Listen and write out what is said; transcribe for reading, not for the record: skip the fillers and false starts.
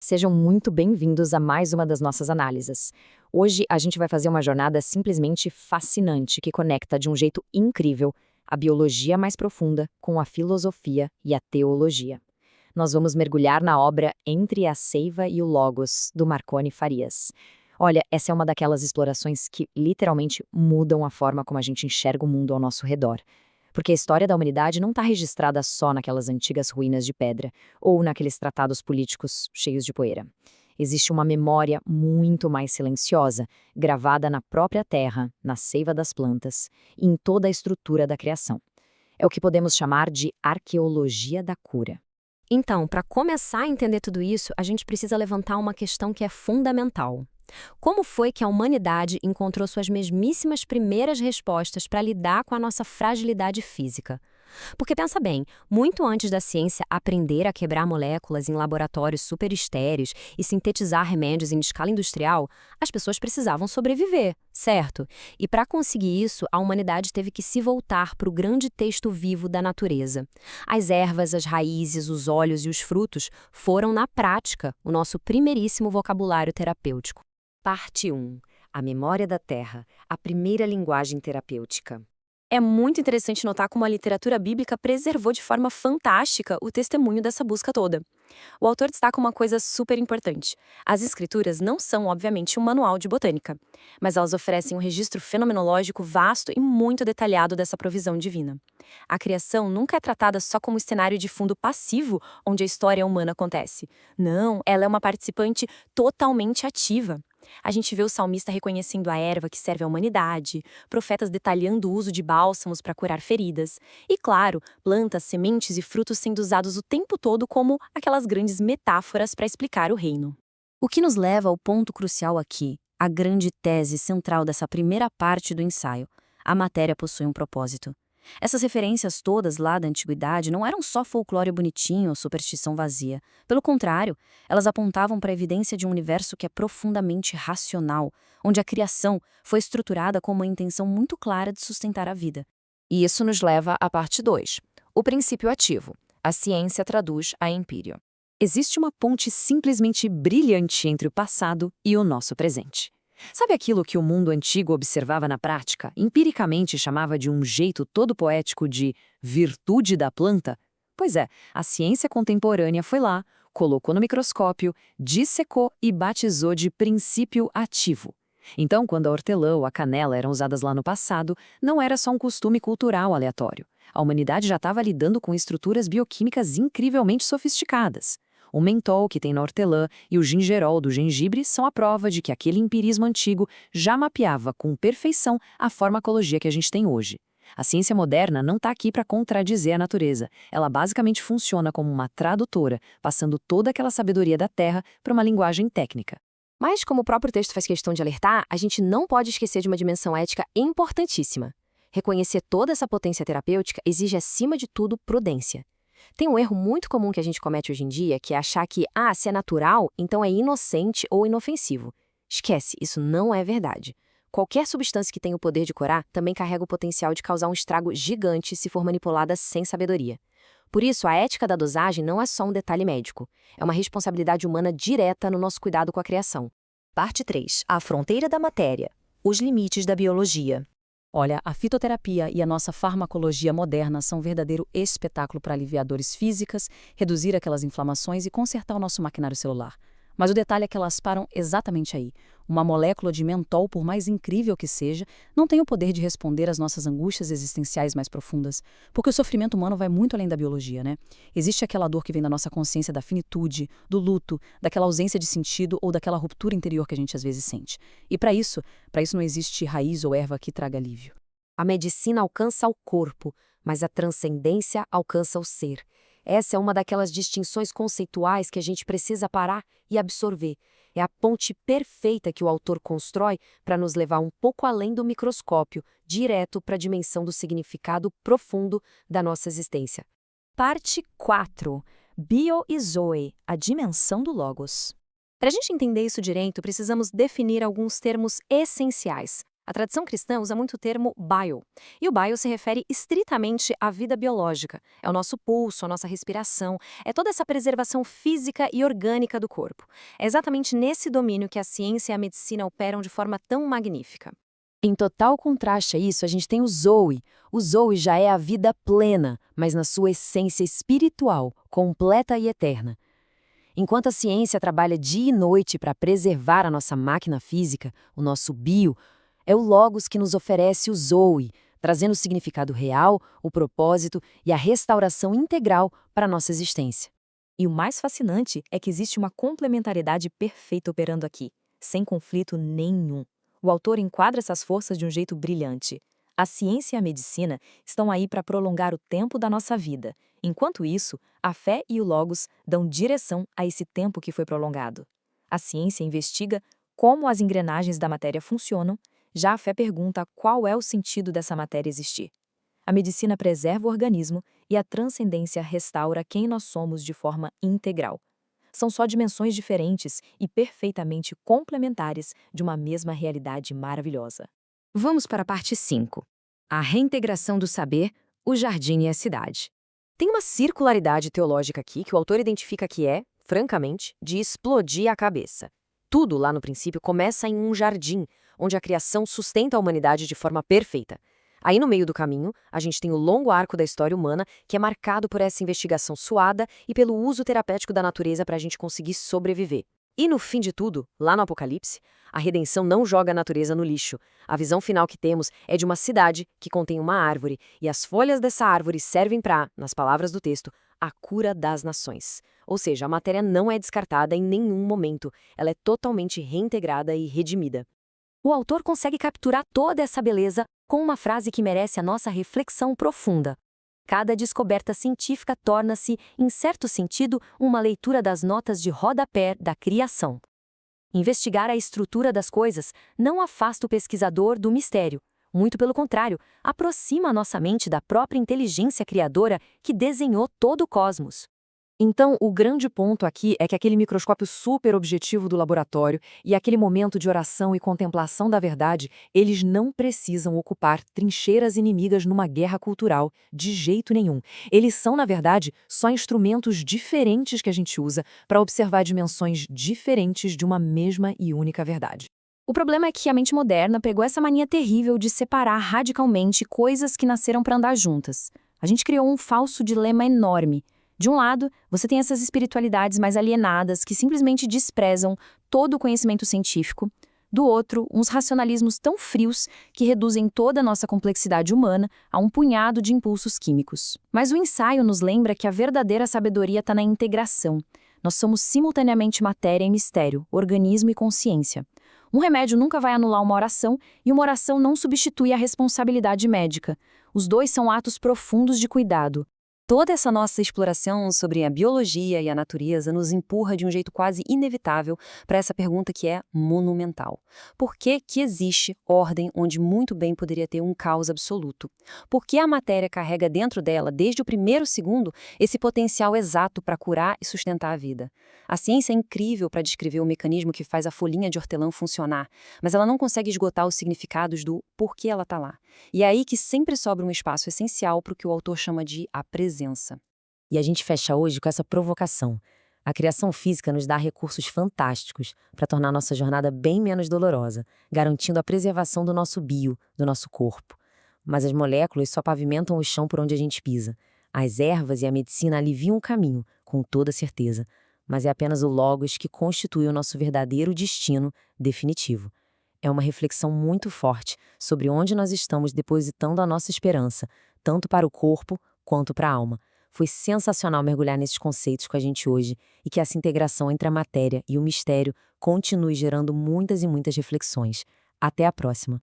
Sejam muito bem-vindos a mais uma das nossas análises. Hoje a gente vai fazer uma jornada simplesmente fascinante que conecta de um jeito incrível a biologia mais profunda com a filosofia e a teologia. Nós vamos mergulhar na obra Entre a Seiva e o Logos, do Marconi Farias. Olha, essa é uma daquelas explorações que literalmente mudam a forma como a gente enxerga o mundo ao nosso redor. Porque a história da humanidade não está registrada só naquelas antigas ruínas de pedra ou naqueles tratados políticos cheios de poeira. Existe uma memória muito mais silenciosa, gravada na própria terra, na seiva das plantas e em toda a estrutura da criação. É o que podemos chamar de arqueologia da cura. Então, para começar a entender tudo isso, a gente precisa levantar uma questão que é fundamental. Como foi que a humanidade encontrou suas mesmíssimas primeiras respostas para lidar com a nossa fragilidade física? Porque pensa bem, muito antes da ciência aprender a quebrar moléculas em laboratórios super estéreis e sintetizar remédios em escala industrial, as pessoas precisavam sobreviver, certo? E para conseguir isso, a humanidade teve que se voltar para o grande texto vivo da natureza. As ervas, as raízes, os óleos e os frutos foram, na prática, o nosso primeiríssimo vocabulário terapêutico. Parte 1. A memória da Terra, a primeira linguagem terapêutica. É muito interessante notar como a literatura bíblica preservou de forma fantástica o testemunho dessa busca toda. O autor destaca uma coisa super importante. As escrituras não são, obviamente, um manual de botânica, mas elas oferecem um registro fenomenológico vasto e muito detalhado dessa provisão divina. A criação nunca é tratada só como cenário de fundo passivo onde a história humana acontece. Não, ela é uma participante totalmente ativa. A gente vê o salmista reconhecendo a erva que serve à humanidade, profetas detalhando o uso de bálsamos para curar feridas, e, claro, plantas, sementes e frutos sendo usados o tempo todo como aquelas grandes metáforas para explicar o reino. O que nos leva ao ponto crucial aqui, a grande tese central dessa primeira parte do ensaio. A matéria possui um propósito. Essas referências todas lá da antiguidade não eram só folclore bonitinho ou superstição vazia. Pelo contrário, elas apontavam para a evidência de um universo que é profundamente racional, onde a criação foi estruturada com uma intenção muito clara de sustentar a vida. E isso nos leva à parte 2. O princípio ativo. A ciência traduz a empírio. Existe uma ponte simplesmente brilhante entre o passado e o nosso presente. Sabe aquilo que o mundo antigo observava na prática, empiricamente chamava de um jeito todo poético de virtude da planta? Pois é, a ciência contemporânea foi lá, colocou no microscópio, dissecou e batizou de princípio ativo. Então, quando a hortelã ou a canela eram usadas lá no passado, não era só um costume cultural aleatório. A humanidade já estava lidando com estruturas bioquímicas incrivelmente sofisticadas. O mentol que tem na hortelã e o gingerol do gengibre são a prova de que aquele empirismo antigo já mapeava com perfeição a farmacologia que a gente tem hoje. A ciência moderna não está aqui para contradizer a natureza. Ela basicamente funciona como uma tradutora, passando toda aquela sabedoria da Terra para uma linguagem técnica. Mas, como o próprio texto faz questão de alertar, a gente não pode esquecer de uma dimensão ética importantíssima. Reconhecer toda essa potência terapêutica exige, acima de tudo, prudência. Tem um erro muito comum que a gente comete hoje em dia, que é achar que, se é natural, então é inocente ou inofensivo. Esquece, isso não é verdade. Qualquer substância que tenha o poder de curar também carrega o potencial de causar um estrago gigante se for manipulada sem sabedoria. Por isso, a ética da dosagem não é só um detalhe médico. É uma responsabilidade humana direta no nosso cuidado com a criação. Parte 3. A fronteira da matéria. Os limites da biologia. Olha, a fitoterapia e a nossa farmacologia moderna são um verdadeiro espetáculo para aliviar dores físicas, reduzir aquelas inflamações e consertar o nosso maquinário celular. Mas o detalhe é que elas param exatamente aí. Uma molécula de mentol, por mais incrível que seja, não tem o poder de responder às nossas angústias existenciais mais profundas, porque o sofrimento humano vai muito além da biologia, né? Existe aquela dor que vem da nossa consciência da finitude, do luto, daquela ausência de sentido ou daquela ruptura interior que a gente às vezes sente. E para isso não existe raiz ou erva que traga alívio. A medicina alcança o corpo, mas a transcendência alcança o ser. Essa é uma daquelas distinções conceituais que a gente precisa parar e absorver. É a ponte perfeita que o autor constrói para nos levar um pouco além do microscópio, direto para a dimensão do significado profundo da nossa existência. Parte 4. Bio e Zoe, a dimensão do Logos. Para a gente entender isso direito, precisamos definir alguns termos essenciais. A tradição cristã usa muito o termo bio, e o bio se refere estritamente à vida biológica. É o nosso pulso, a nossa respiração, é toda essa preservação física e orgânica do corpo. É exatamente nesse domínio que a ciência e a medicina operam de forma tão magnífica. Em total contraste a isso, a gente tem o Zoe. O Zoe já é a vida plena, mas na sua essência espiritual, completa e eterna. Enquanto a ciência trabalha dia e noite para preservar a nossa máquina física, o nosso bio, é o Logos que nos oferece o Zoe, trazendo o significado real, o propósito e a restauração integral para a nossa existência. E o mais fascinante é que existe uma complementariedade perfeita operando aqui, sem conflito nenhum. O autor enquadra essas forças de um jeito brilhante. A ciência e a medicina estão aí para prolongar o tempo da nossa vida. Enquanto isso, a fé e o Logos dão direção a esse tempo que foi prolongado. A ciência investiga como as engrenagens da matéria funcionam, já a fé pergunta qual é o sentido dessa matéria existir. A medicina preserva o organismo e a transcendência restaura quem nós somos de forma integral. São só dimensões diferentes e perfeitamente complementares de uma mesma realidade maravilhosa. Vamos para a parte 5. A reintegração do saber, o jardim e a cidade. Tem uma circularidade teológica aqui que o autor identifica que é, francamente, de explodir a cabeça. Tudo lá no princípio começa em um jardim, onde a criação sustenta a humanidade de forma perfeita. Aí no meio do caminho, a gente tem o longo arco da história humana, que é marcado por essa investigação suada e pelo uso terapêutico da natureza para a gente conseguir sobreviver. E no fim de tudo, lá no Apocalipse, a redenção não joga a natureza no lixo. A visão final que temos é de uma cidade que contém uma árvore, e as folhas dessa árvore servem para, nas palavras do texto, a cura das nações. Ou seja, a matéria não é descartada em nenhum momento, ela é totalmente reintegrada e redimida. O autor consegue capturar toda essa beleza com uma frase que merece a nossa reflexão profunda. Cada descoberta científica torna-se, em certo sentido, uma leitura das notas de rodapé da criação. Investigar a estrutura das coisas não afasta o pesquisador do mistério. Muito pelo contrário, aproxima a nossa mente da própria inteligência criadora que desenhou todo o cosmos. Então, o grande ponto aqui é que aquele microscópio super objetivo do laboratório e aquele momento de oração e contemplação da verdade, eles não precisam ocupar trincheiras inimigas numa guerra cultural, de jeito nenhum. Eles são, na verdade, só instrumentos diferentes que a gente usa para observar dimensões diferentes de uma mesma e única verdade. O problema é que a mente moderna pegou essa mania terrível de separar radicalmente coisas que nasceram para andar juntas. A gente criou um falso dilema enorme. De um lado, você tem essas espiritualidades mais alienadas que simplesmente desprezam todo o conhecimento científico. Do outro, uns racionalismos tão frios que reduzem toda a nossa complexidade humana a um punhado de impulsos químicos. Mas o ensaio nos lembra que a verdadeira sabedoria está na integração. Nós somos simultaneamente matéria e mistério, organismo e consciência. Um remédio nunca vai anular uma oração e uma oração não substitui a responsabilidade médica. Os dois são atos profundos de cuidado. Toda essa nossa exploração sobre a biologia e a natureza nos empurra de um jeito quase inevitável para essa pergunta que é monumental. Por que que existe ordem onde muito bem poderia ter um caos absoluto? Por que a matéria carrega dentro dela, desde o primeiro segundo, esse potencial exato para curar e sustentar a vida? A ciência é incrível para descrever o mecanismo que faz a folhinha de hortelã funcionar, mas ela não consegue esgotar os significados do porquê ela está lá. E é aí que sempre sobra um espaço essencial para o que o autor chama de a presença. E a gente fecha hoje com essa provocação. A criação física nos dá recursos fantásticos para tornar nossa jornada bem menos dolorosa, garantindo a preservação do nosso bio, do nosso corpo. Mas as moléculas só pavimentam o chão por onde a gente pisa. As ervas e a medicina aliviam o caminho, com toda certeza. Mas é apenas o Logos que constitui o nosso verdadeiro destino definitivo. É uma reflexão muito forte sobre onde nós estamos depositando a nossa esperança, tanto para o corpo quanto para a alma. Foi sensacional mergulhar nesses conceitos com a gente hoje e que essa integração entre a matéria e o mistério continue gerando muitas e muitas reflexões. Até a próxima!